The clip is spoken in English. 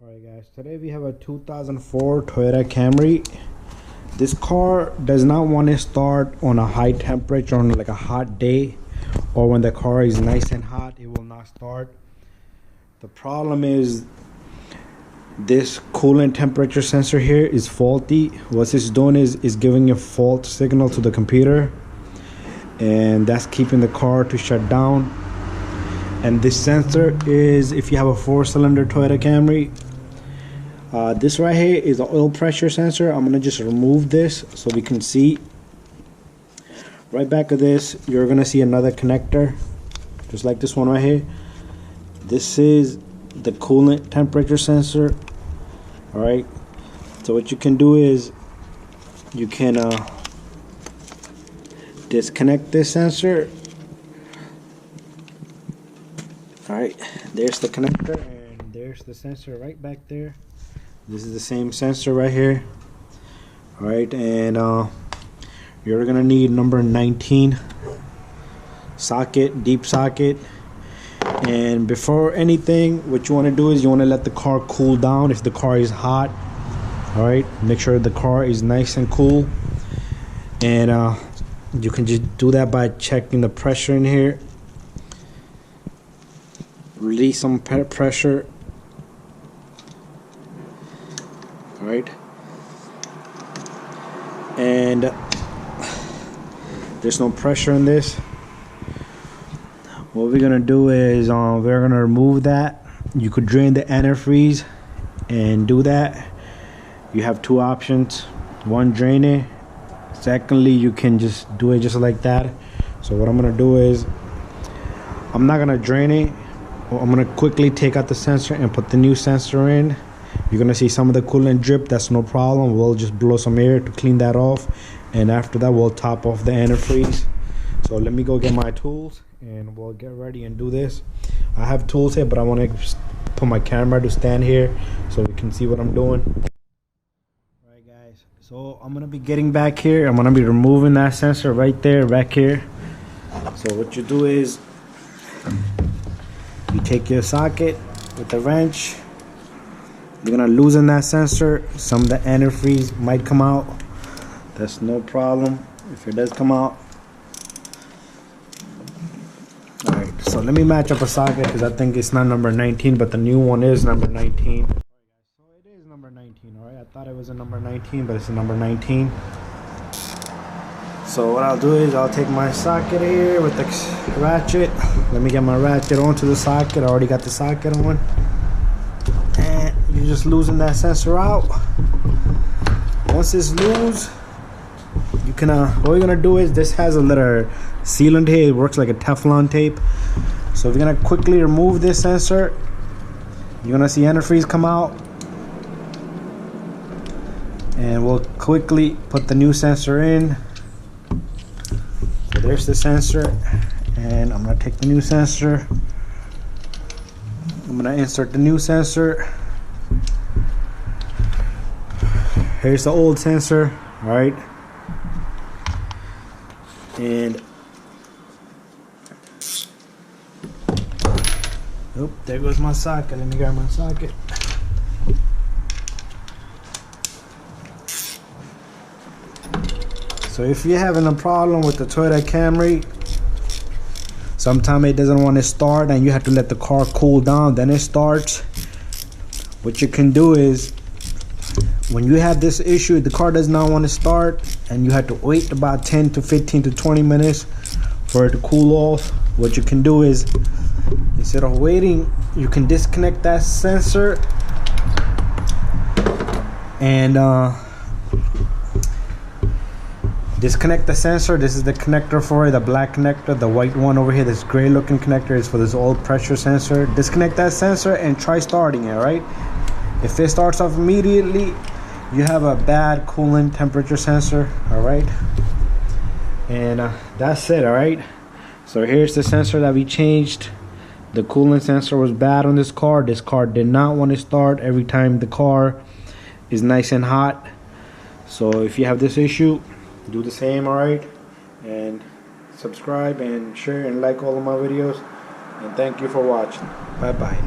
Alright guys, today we have a 2004 Toyota Camry. This car does not want to start on a high temperature on like a hot day, or when the car is nice and hot it will not start. The problem is this coolant temperature sensor here is faulty. What it's doing is giving a fault signal to the computer, and that's keeping the car to shut down. And this sensor is, if you have a 4-cylinder Toyota Camry, this right here is the oil pressure sensor. I'm gonna just remove this so we can see. Right back of this, you're gonna see another connector, just like this one right here. This is the coolant temperature sensor. All right. So what you can do is you can disconnect this sensor. All right. There's the connector, and there's the sensor right back there. This is the same sensor right here. All right, and you're gonna need number 19 socket, deep socket. And before anything, what you want to do is you want to let the car cool down. If the car is hot, all right, make sure the car is nice and cool. And you can just do that by checking the pressure in here. Release some pressure. All right, and there's no pressure in this. What we're gonna do is we're gonna remove that. You could drain the antifreeze and do that. You have two options: one, drain it. Secondly, you can just do it just like that. So what I'm gonna do is I'm not gonna drain it. I'm gonna quickly take out the sensor and put the new sensor in. You're gonna see some of the coolant drip. That's no problem. We'll just blow some air to clean that off, and after that we'll top off the antifreeze. So let me go get my tools and we'll get ready and do this. I have tools here, but I want to put my camera to stand here so we can see what I'm doing. Alright guys, so I'm gonna be getting back here. I'm gonna be removing that sensor right there, back here. So what you do is you take your socket with the wrench. You're gonna loosen that sensor. Some of the antifreeze might come out. That's no problem if it does come out. Alright, so let me match up a socket because I think it's not number 19, but the new one is number 19. So it is number 19, alright? I thought it was a number 19, but it's a number 19. So what I'll do is I'll take my socket here with the ratchet. Let me get my ratchet onto the socket. I already got the socket on. And you just loosen that sensor out. Once it's loose, you can what you're gonna do is, this has a little sealant here. It works like a Teflon tape. So if you're gonna quickly remove this sensor, you're gonna see antifreeze come out, and we'll quickly put the new sensor in. So there's the sensor, and I'm gonna take the new sensor. I'm gonna insert the new sensor. Here's the old sensor, all right? And oh, there goes my socket. Let me grab my socket. So if you're having a problem with the Toyota Camry, sometimes it doesn't want to start and you have to let the car cool down, then it starts. What you can do is, when you have this issue, the car does not want to start and you have to wait about 10 to 15 to 20 minutes for it to cool off, what you can do is, instead of waiting, you can disconnect that sensor and disconnect the sensor. This is the connector for it, the black connector. The white one over here, this gray looking connector, is for this oil pressure sensor. Disconnect that sensor and try starting it, right? If it starts off immediately, you have a bad coolant temperature sensor, all right? And that's it, all right? So here's the sensor that we changed. The coolant sensor was bad on this car. This car did not want to start every time the car is nice and hot. So if you have this issue, do the same, all right? And subscribe and share and like all of my videos. And thank you for watching. Bye bye.